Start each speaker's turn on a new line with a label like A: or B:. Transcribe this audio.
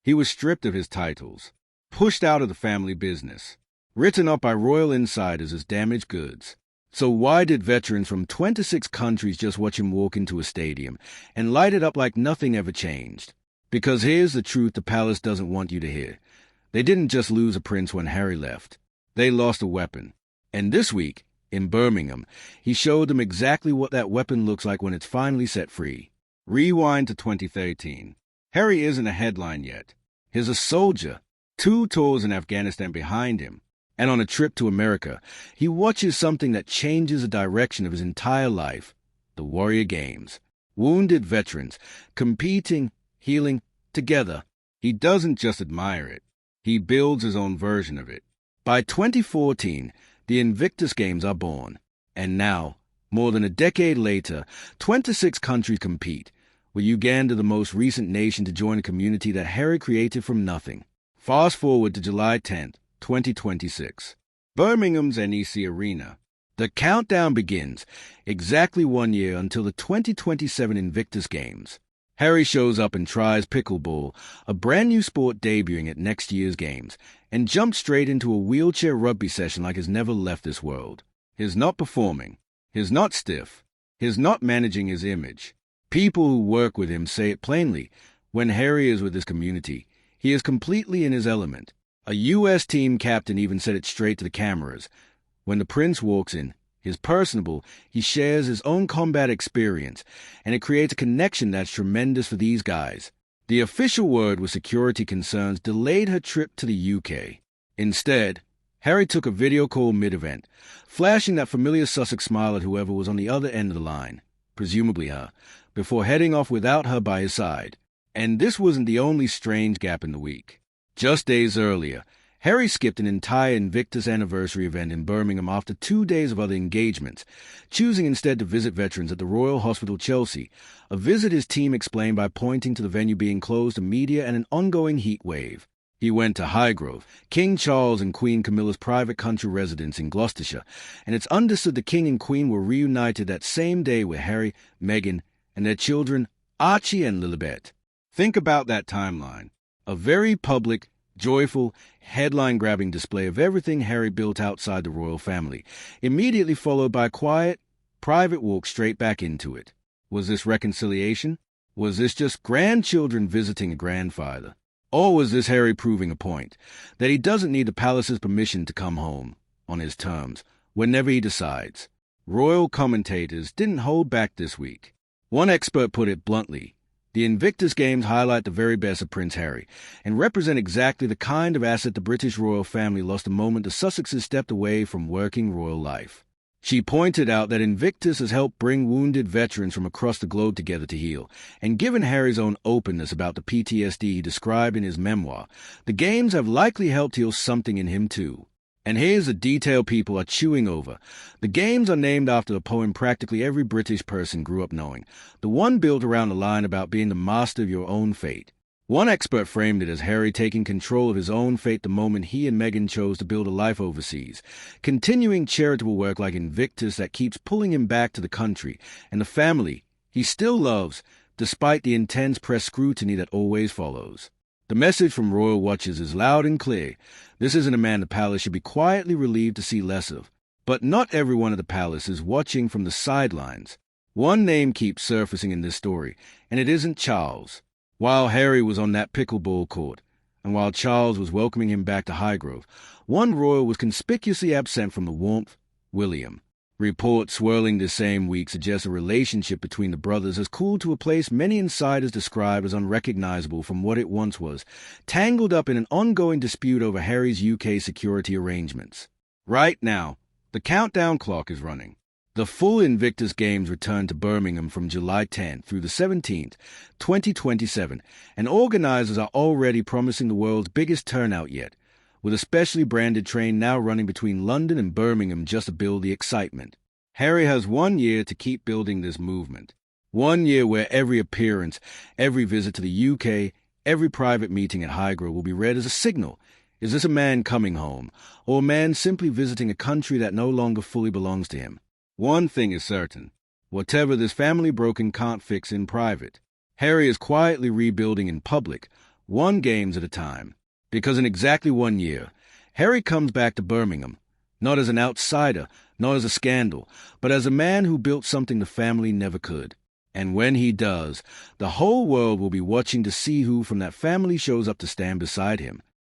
A: He was stripped of his titles, pushed out of the family business, written up by royal insiders as damaged goods. So why did veterans from 26 countries just watch him walk into a stadium and light it up like nothing ever changed? Because here's the truth the palace doesn't want you to hear. They didn't just lose a prince when Harry left. They lost a weapon. And this week, in Birmingham, he showed them exactly what that weapon looks like when it's finally set free. Rewind to 2013. Harry isn't a headline yet. He's a soldier, 2 tours in Afghanistan behind him, and on a trip to America, he watches something that changes the direction of his entire life, the Warrior Games. Wounded veterans, competing, healing, together. He doesn't just admire it. He builds his own version of it. By 2014, the Invictus Games are born. And now, more than a decade later, 26 countries compete, with Uganda the most recent nation to join a community that Harry created from nothing. Fast forward to July 10th, 2026. Birmingham's NEC Arena. The countdown begins, exactly 1 year until the 2027 Invictus Games. Harry shows up and tries pickleball, a brand new sport debuting at next year's Games, and jumps straight into a wheelchair rugby session like he's never left this world. He's not performing. He's not stiff. He's not managing his image. People who work with him say it plainly. When Harry is with his community, he is completely in his element. A U.S. team captain even said it straight to the cameras. When the prince walks in, he's personable, he shares his own combat experience, and it creates a connection that's tremendous for these guys. The official word with security concerns delayed her trip to the UK. Instead, Harry took a video call mid-event, flashing that familiar Sussex smile at whoever was on the other end of the line, presumably her, before heading off without her by his side. And this wasn't the only strange gap in the week. Just days earlier, Harry skipped an entire Invictus anniversary event in Birmingham after 2 days of other engagements, choosing instead to visit veterans at the Royal Hospital Chelsea, a visit his team explained by pointing to the venue being closed to media and an ongoing heat wave. He went to Highgrove, King Charles and Queen Camilla's private country residence in Gloucestershire, and it's understood the King and Queen were reunited that same day with Harry, Meghan, and their children, Archie and Lilibet. Think about that timeline. A very public, joyful, headline-grabbing display of everything Harry built outside the royal family, immediately followed by a quiet, private walk straight back into it. Was this reconciliation? Was this just grandchildren visiting a grandfather? Or was this Harry proving a point, that he doesn't need the palace's permission to come home, on his terms, whenever he decides? Royal commentators didn't hold back this week. One expert put it bluntly: the Invictus Games highlight the very best of Prince Harry and represent exactly the kind of asset the British royal family lost the moment the Sussexes stepped away from working royal life. She pointed out that Invictus has helped bring wounded veterans from across the globe together to heal, and given Harry's own openness about the PTSD he described in his memoir, the Games have likely helped heal something in him too. And here's the detail people are chewing over. The Games are named after the poem practically every British person grew up knowing, the one built around the line about being the master of your own fate. One expert framed it as Harry taking control of his own fate the moment he and Meghan chose to build a life overseas, continuing charitable work like Invictus that keeps pulling him back to the country and the family he still loves, despite the intense press scrutiny that always follows. The message from royal watchers is loud and clear. This isn't a man the palace should be quietly relieved to see less of. But not everyone at the palace is watching from the sidelines. One name keeps surfacing in this story, and it isn't Charles. While Harry was on that pickleball court, and while Charles was welcoming him back to Highgrove, one royal was conspicuously absent from the warmth: William. Reports swirling this same week suggest a relationship between the brothers has cooled to a place many insiders describe as unrecognizable from what it once was, tangled up in an ongoing dispute over Harry's UK security arrangements. Right now, the countdown clock is running. The full Invictus Games return to Birmingham from July 10th through the 17th, 2027, and organizers are already promising the world's biggest turnout yet, with a specially branded train now running between London and Birmingham just to build the excitement. Harry has 1 year to keep building this movement. 1 year where every appearance, every visit to the UK, every private meeting at Highgrove will be read as a signal. Is this a man coming home, or a man simply visiting a country that no longer fully belongs to him? One thing is certain: whatever this family broken can't fix in private, Harry is quietly rebuilding in public, one games at a time. Because in exactly 1 year, Harry comes back to Birmingham, not as an outsider, not as a scandal, but as a man who built something the family never could. And when he does, the whole world will be watching to see who from that family shows up to stand beside him.